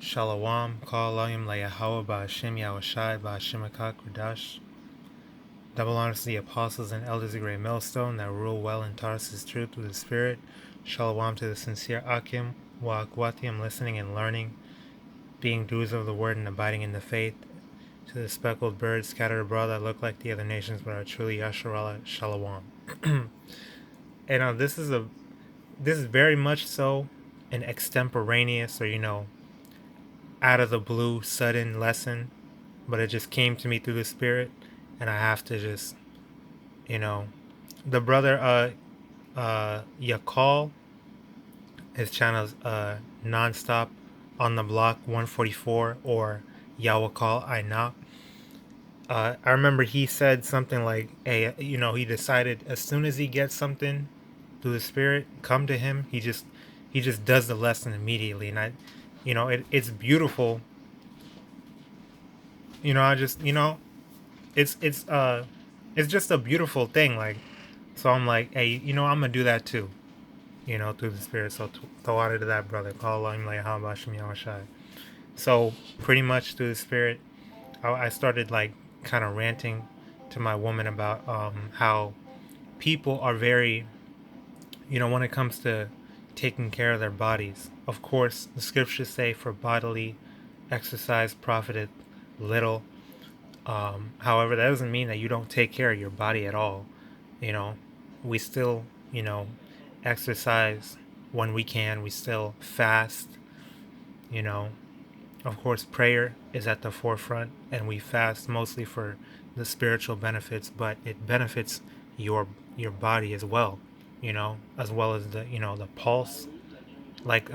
Shalom, HALALYAM, YAHAWAH, BAHASHAM, YAHAWASHI, BAHASHAM, QADASH. Double honors to the apostles and elders of Great Millstone that rule well in Tarsus' truth with the Spirit. Shalom to the sincere Akim, Wa'akwatium, listening and learning, being doers of the word and abiding in the faith. To the speckled birds scattered abroad that look like the other nations but are truly Yasharallah, Shalom. And this is very much so an extemporaneous, or out of the blue, sudden lesson, but it just came to me through the Spirit, and I have to just, the brother, Yakal, his channel's nonstop on the block 144, or Yawakal Aina. I remember he said something like, "Hey, he decided as soon as he gets something through the Spirit come to him, he just does the lesson immediately." And it's beautiful. I just it's just a beautiful thing. Like, so I'm like, hey, I'm gonna do that too. Through the Spirit. So throw out to that brother. Call him like YAHAWASHI. So pretty much through the Spirit, I started like kind of ranting to my woman about how people are very, when it comes to taking care of their bodies. Of course, the scriptures say, "For bodily exercise profiteth little." However, that doesn't mean that you don't take care of your body at all. We still, exercise when we can. We still fast. Of course, prayer is at the forefront, and we fast mostly for the spiritual benefits, but it benefits your body as well. As well as the pulse, like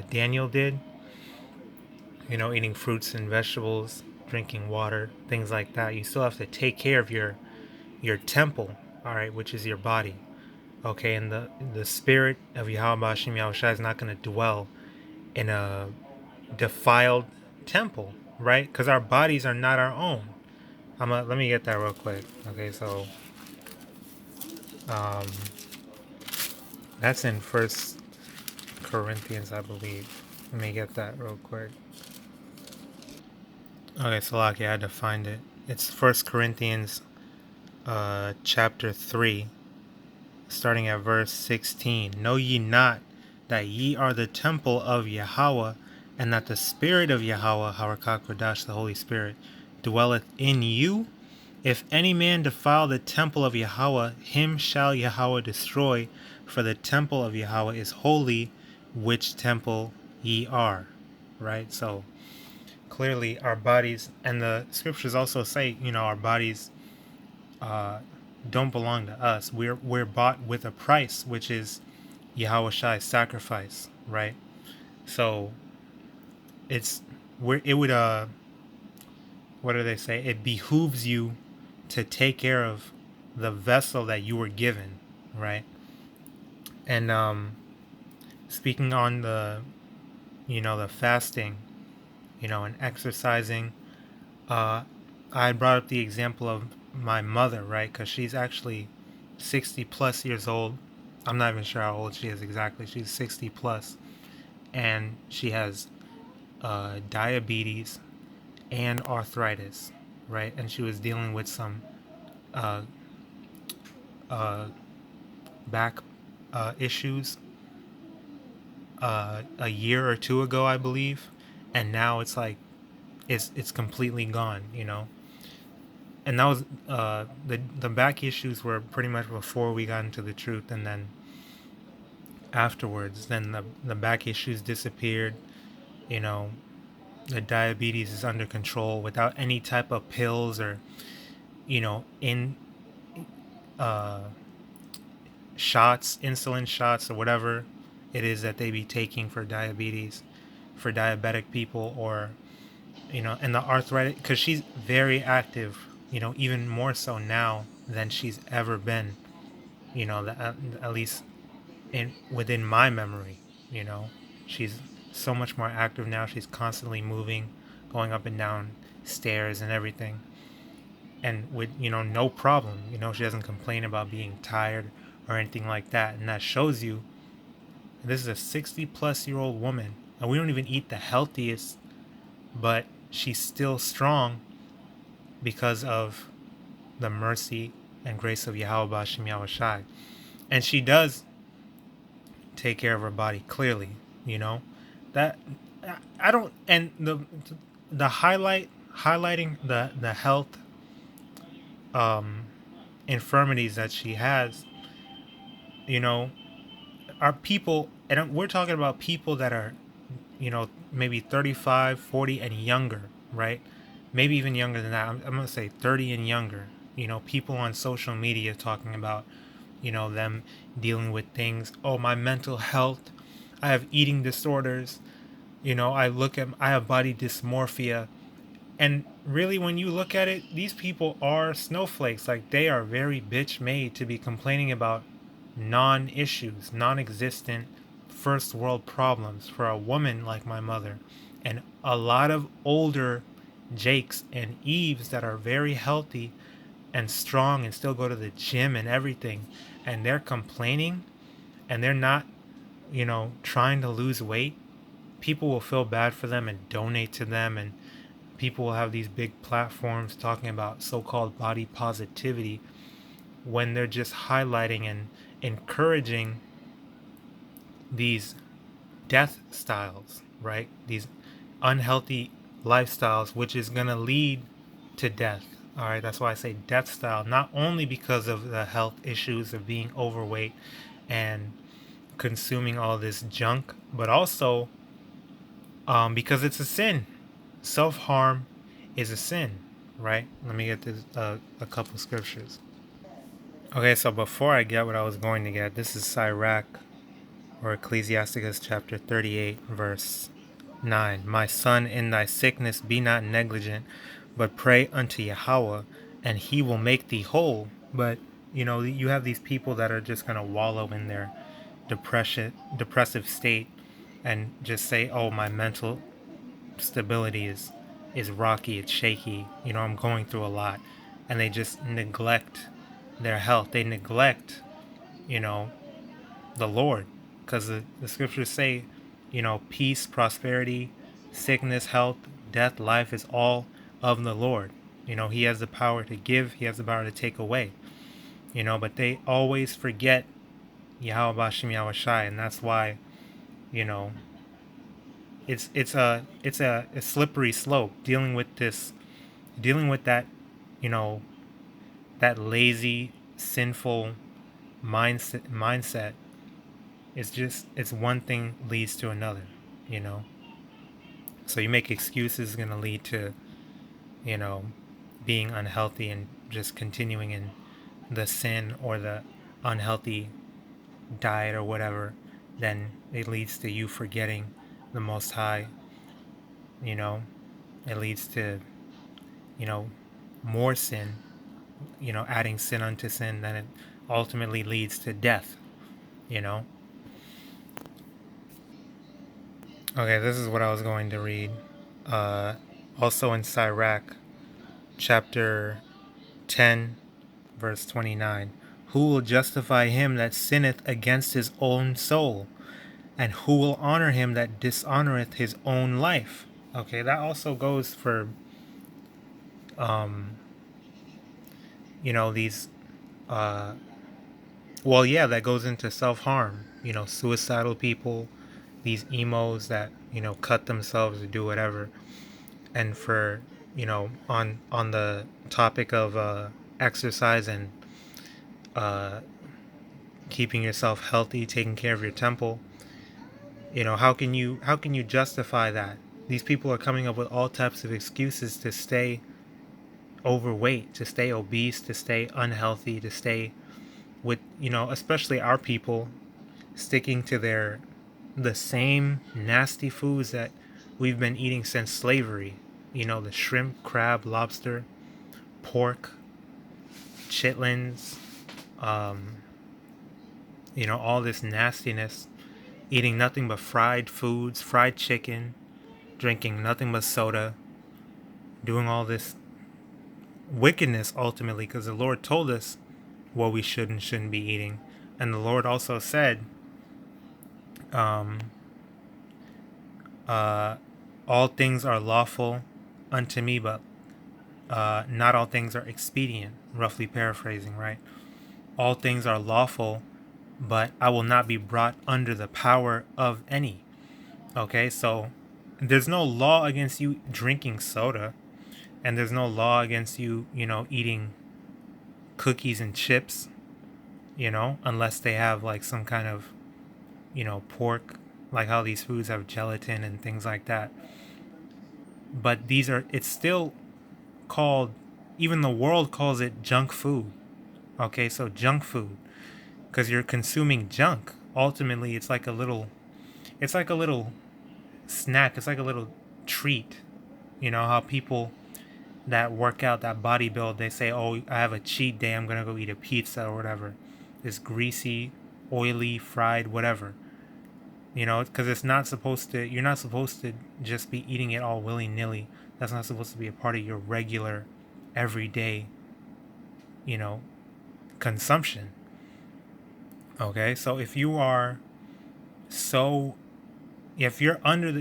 Daniel did. Eating fruits and vegetables, drinking water, things like that. You still have to take care of your temple, all right, which is your body. Okay, and the spirit of Yahawadah is not going to dwell in a defiled temple, right? Because our bodies are not our own. Let me get that real quick. Okay, so that's in First Corinthians, I believe. Let me get that real quick. Okay, so I had to find it. It's First Corinthians, chapter 3, starting at verse 16. Know ye not that ye are the temple of Yahawah, and that the Spirit of Yahawah, QADASH, the Holy Spirit, dwelleth in you? If any man defile the temple of Yahawah, him shall Yahawah destroy, for the temple of Yahawah is holy, which temple ye are. Right? So clearly our bodies, and the scriptures also say, our bodies don't belong to us. We're bought with a price, which is Yahawashi's sacrifice, right? So it would what do they say? It behooves you to take care of the vessel that you were given, right? And speaking on the the fasting, and exercising, I brought up the example of my mother, right? Because she's actually 60 plus years old. I'm not even sure how old she is exactly. She's 60 plus, and she has diabetes and arthritis, right? And she was dealing with some back issues a year or two ago, I believe, and now it's like it's completely gone, And that was the back issues were pretty much before we got into the truth, and then afterwards, then the back issues disappeared. The diabetes is under control without any type of pills or in shots, insulin shots, or whatever it is that they be taking for diabetes, for diabetic people, or and the arthritis, because she's very active, even more so now than she's ever been, at least within my memory. She's so much more active now. She's constantly moving, going up and down stairs and everything, and with no problem. She doesn't complain about being tired or anything like that. And that shows you this is a 60 plus year old woman and we don't even eat the healthiest, but she's still strong because of the mercy and grace of YAHAWASHI YAHAWASHI. And she does take care of her body clearly, you know. That I don't, and the highlighting the health infirmities that she has, you know, are people, and we're talking about people that are, you know, maybe 35, 40 and younger, right? Maybe even younger than that. I'm going to say 30 and younger. You know, people on social media talking about, you know, them dealing with things. Oh, my mental health. I have eating disorders. You know, I have body dysmorphia. And really, when you look at it, these people are snowflakes. Like, they are very bitch made to be complaining about non issues, non existent first world problems for a woman like my mother. And a lot of older Jakes and Eves that are very healthy and strong and still go to the gym and everything. And they're complaining and they're not, you know, trying to lose weight. People will feel bad for them and donate to them, and people will have these big platforms talking about so-called body positivity when they're just highlighting and encouraging these death styles, right? These unhealthy lifestyles, which is going to lead to death. All right, that's why I say death style, not only because of the health issues of being overweight and consuming all this junk, but also because it's a sin. Self harm is a sin, right? Let me get this a couple scriptures. Okay, so before I get what I was going to get, this is Sirach or Ecclesiasticus chapter 38, verse 9. My son, in thy sickness be not negligent, but pray unto Yahawah, and he will make thee whole. But, you know, you have these people that are just going to wallow in their depressive state and just say, oh, my mental stability is rocky, it's shaky, you know, I'm going through a lot. And they just neglect their health. They neglect, you know, the Lord. Because the scriptures say, you know, peace, prosperity, sickness, health, death, life is all of the Lord. You know, he has the power to give, he has the power to take away. You know, but they always forget YAHAWASHI YAHAWASHI, and that's why, you know, it's a slippery slope dealing with that, you know, that lazy, sinful mindset. It's one thing leads to another, you know. So you make excuses is gonna lead to, you know, being unhealthy and just continuing in the sin or the unhealthy diet or whatever. Then it leads to you forgetting the Most High. You know, it leads to, you know, more sin, you know, adding sin unto sin, then it ultimately leads to death, you know. Okay, this is what I was going to read. Uh, Also in Sirach, chapter 10, verse 29. Who will justify him that sinneth against his own soul? And who will honor him that dishonoreth his own life? Okay, that also goes for, you know, these well, yeah, that goes into self-harm, you know, suicidal people, these emos that, you know, cut themselves or do whatever. And for, you know, on the topic of exercise and uh, keeping yourself healthy, taking care of your temple, you know, how can you justify that? These people are coming up with all types of excuses to stay overweight, to stay obese, to stay unhealthy, to stay with, you know, especially our people sticking to the same nasty foods that we've been eating since slavery. You know, the shrimp, crab, lobster, pork, chitlins, you know, all this nastiness, eating nothing but fried foods, fried chicken, drinking nothing but soda, doing all this wickedness ultimately, because the Lord told us what we should and shouldn't be eating. And the Lord also said, uh, all things are lawful unto me, but not all things are expedient. Roughly paraphrasing, right? All things are lawful, but I will not be brought under the power of any. Okay, so there's no law against you drinking soda, and there's no law against you, eating cookies and chips, unless they have like some kind of, pork, like how these foods have gelatin and things like that. But it's still called, even the world calls it junk food. Okay, so junk food, because you're consuming junk. Ultimately, it's like a little snack. It's like a little treat. You know how people that work out, that bodybuild, they say, "Oh, I have a cheat day. I'm gonna go eat a pizza or whatever." It's greasy, oily, fried, whatever. Because it's not supposed to. You're not supposed to just be eating it all willy nilly. That's not supposed to be a part of your regular, everyday, you know, consumption. Okay, so so if you're under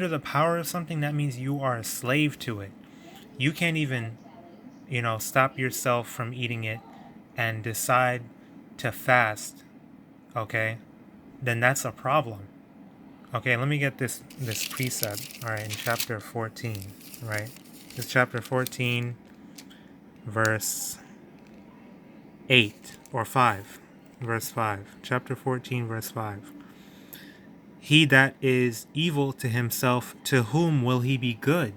the power of something, that means you are a slave to it. You can't even, stop yourself from eating it and decide to fast. Okay, then that's a problem. Okay, let me get this precept. All right, in chapter 14, right? This chapter 14, verse 8 or 5, verse 5. Chapter 14, verse 5. He that is evil to himself, to whom will he be good?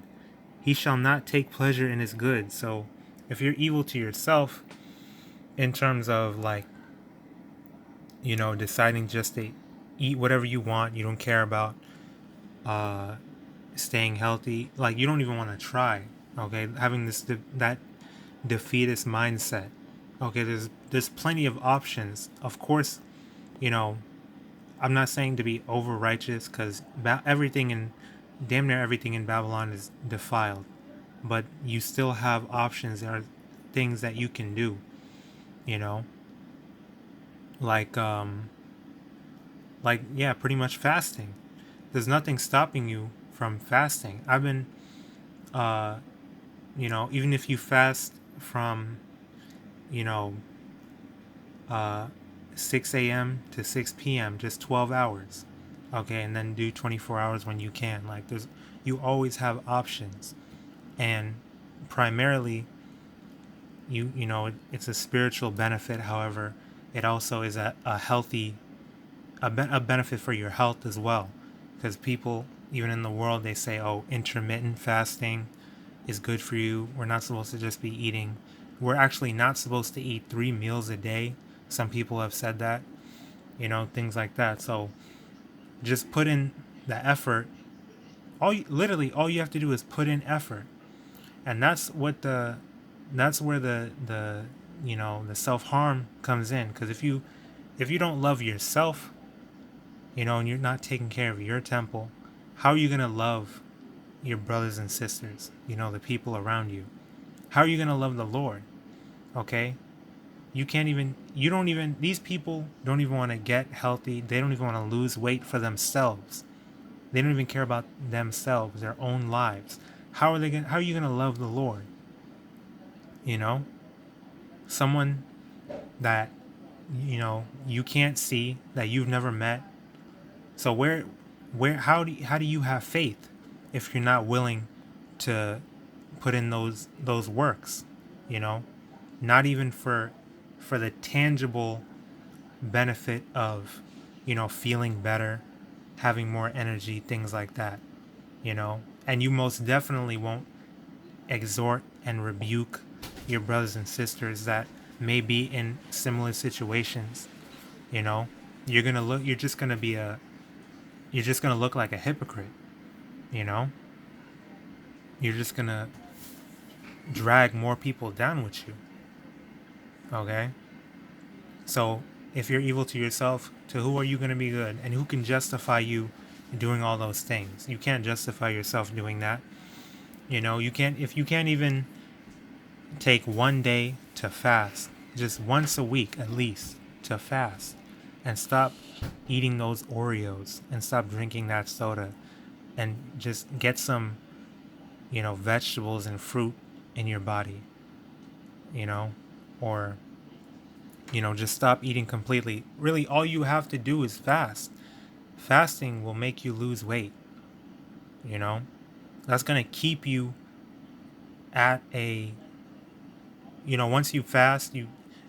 He shall not take pleasure in his good. So if you're evil to yourself in terms of like, deciding just to eat whatever you want, you don't care about staying healthy, like you don't even want to try. Okay, having that defeatist mindset. Okay, there's plenty of options. Of course, you know, I'm not saying to be over righteous, because damn near everything in Babylon is defiled, but you still have options. There are things that you can do, you know, like yeah, pretty much fasting. There's nothing stopping you from fasting. I've been, uh, even if you fast from, you know, uh, 6 a.m. to 6 p.m., just 12 hours. Okay, and then do 24 hours when you can. Like you always have options. And primarily, it's a spiritual benefit. However, it also is a healthy, a benefit for your health as well. Because people, even in the world, they say, oh, intermittent fasting is good for you. We're not supposed to just be eating. We're actually not supposed to eat 3 meals a day. Some people have said that, things like that. So just put in the effort. Literally all you have to do is put in effort. And that's where the the self-harm comes in. Because if you don't love yourself, and you're not taking care of your temple, how are you going to love your brothers and sisters, the people around you? How are you going to love the Lord? Okay, these people don't even want to get healthy. They don't even want to lose weight for themselves. They don't even care about themselves, their own lives. How are you going to love the Lord? Someone that, you can't see, that you've never met. So how do you have faith if you're not willing to put in those works? Not even for the tangible benefit of, feeling better, having more energy, things like that. And you most definitely won't exhort and rebuke your brothers and sisters that may be in similar situations. you know you're just gonna look like a hypocrite. you know you're just gonna drag more people down with you. Okay, so if you're evil to yourself, to who are you going to be good? And who can justify you doing all those things? You can't justify yourself doing that. If you can't even take one day to fast, just once a week at least, to fast, and stop eating those Oreos and stop drinking that soda. and just get some, vegetables and fruit in your body, or, just stop eating completely. Really, all you have to do is fast. Fasting will make you lose weight, you know? That's going to keep you at a, once you fast,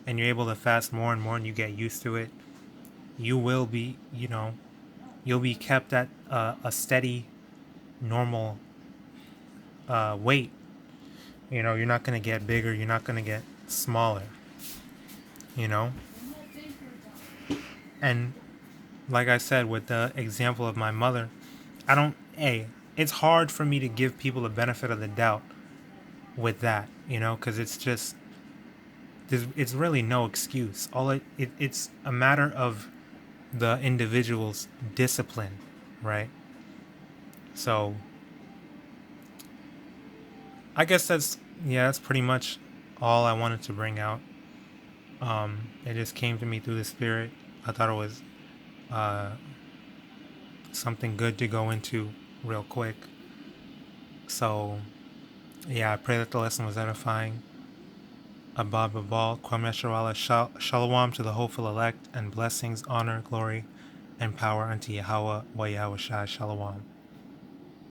and you're able to fast more and more and you get used to it, you will be, you'll be kept at a steady, normal weight. You're not going to get bigger, you're not going to get smaller, you know? And like I said, with the example of my mother, it's hard for me to give people the benefit of the doubt with that, because it's really no excuse. It's a matter of the individual's discipline, right? So I guess that's pretty much all I wanted to bring out. It just came to me through the Spirit. I thought it was something good to go into real quick. So I pray that the lesson was edifying. Abba Babal, Kwam Yasharala, Shalom to the hopeful elect, and blessings, honor, glory, and power unto Yahawah, YAHAWASHI, Shalom.